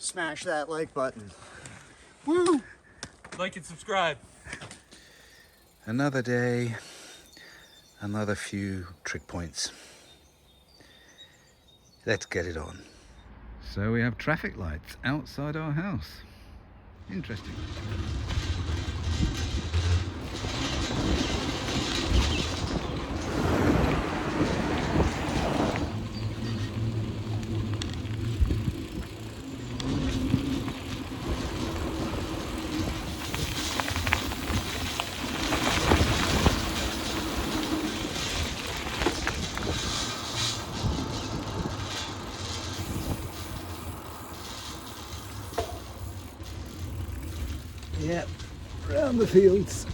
smash that like button. Woo! Like and subscribe. Another day, another few trig points. Let's get it on. So we have traffic lights outside our house. Interesting. Yep, round the fields.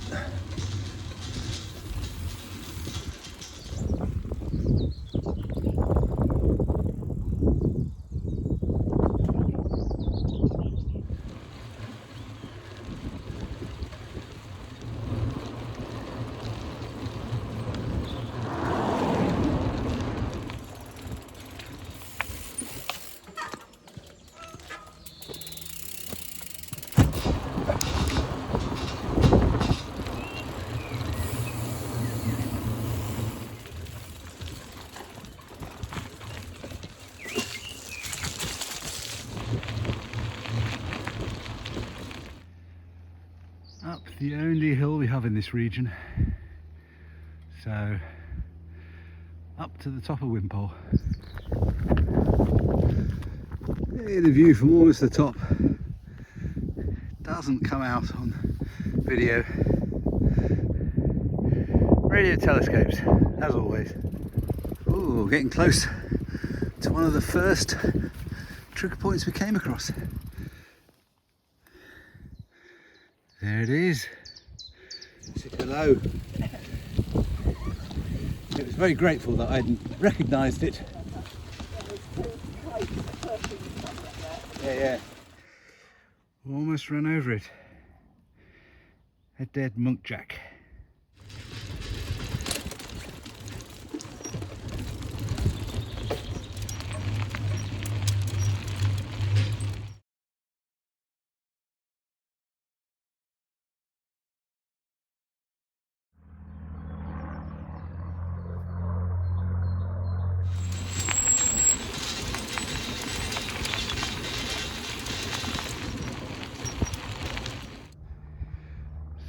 Up the only hill we have in this region, so up to the top of Wimpole. Hey, the view from almost the top doesn't come out on video. Radio telescopes, as always. Ooh, getting close to one of the first trig points we came across. There it is. Say hello. It was very grateful that I hadn't recognised it. Yeah. Almost run over it. A dead munkjack.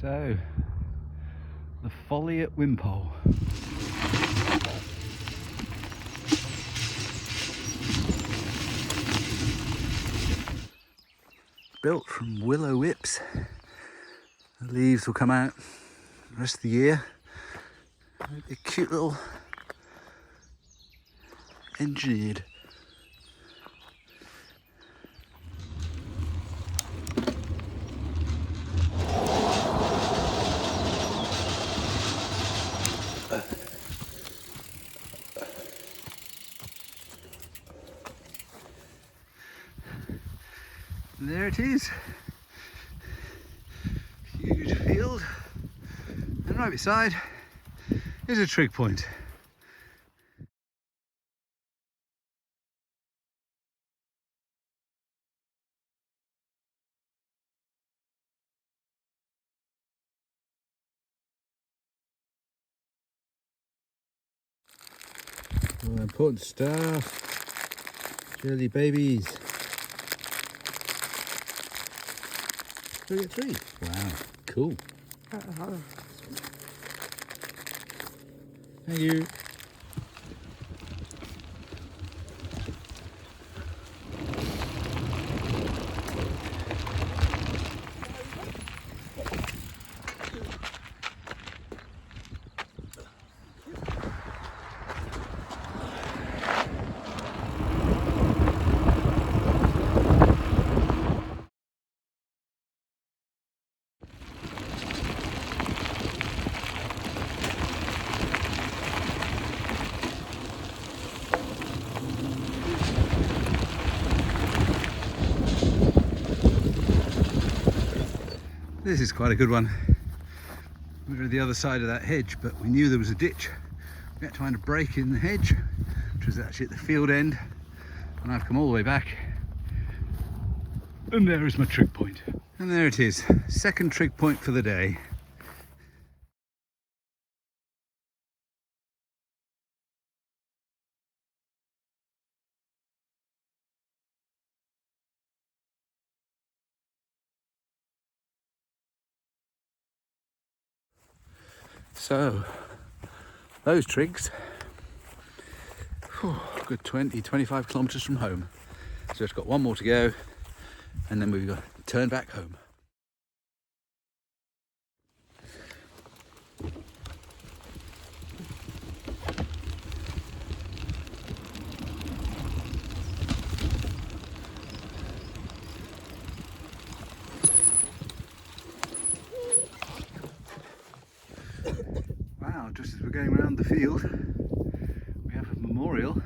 So, the folly at Wimpole. Built from willow whips. The leaves will come out the rest of the year. A cute little engineered. And there it is, huge field, and right beside is a trig point. All important stuff, jelly babies. 3 Wow, cool. Thank you. This is quite a good one. We were at the other side of that hedge, but we knew there was a ditch. We had to find a break in the hedge, which was actually at the field end, and I've come all the way back And there is my trig point. And there it is, second trig point for the day. So, those trigs, good 20-25 kilometres from home. So it's got one more to go, and then we've got to turn back home. Wow, just as we're going around the field, we have a memorial to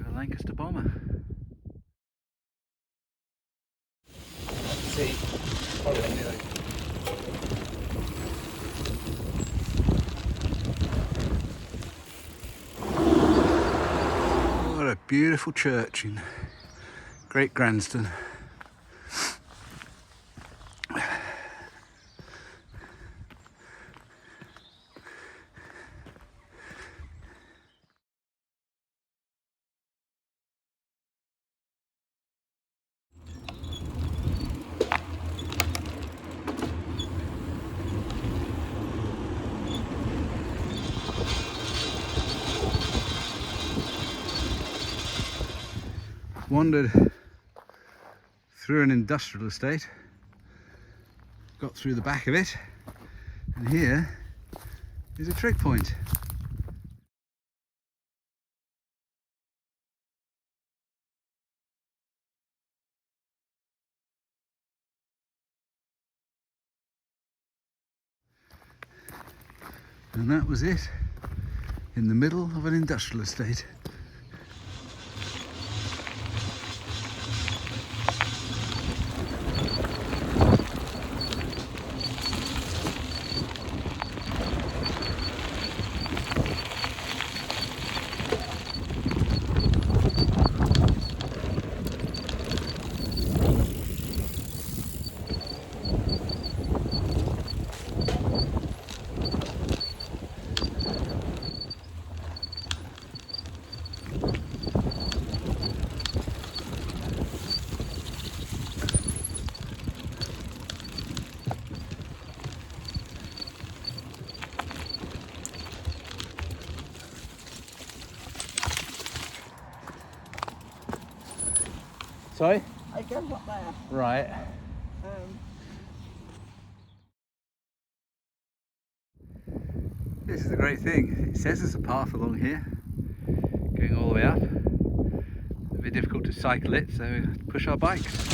a Lancaster bomber. See, What a beautiful church in Great Gransden. Wandered through an industrial estate, got through the back of it, and here is a trig point. And that was it, in the middle of an industrial estate. Sorry? I go up there. Right. This is the great thing. It says there's a path along here, going all the way up. It's a bit difficult to cycle it, so we push our bikes.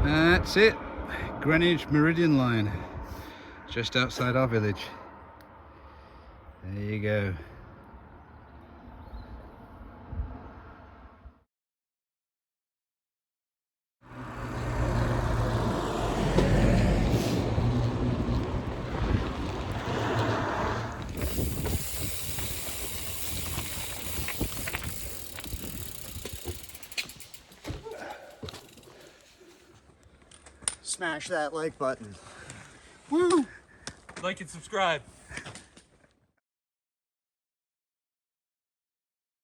That's it, Greenwich Meridian Line, just outside our village. There you go. smash that like button. Woo! Like and subscribe.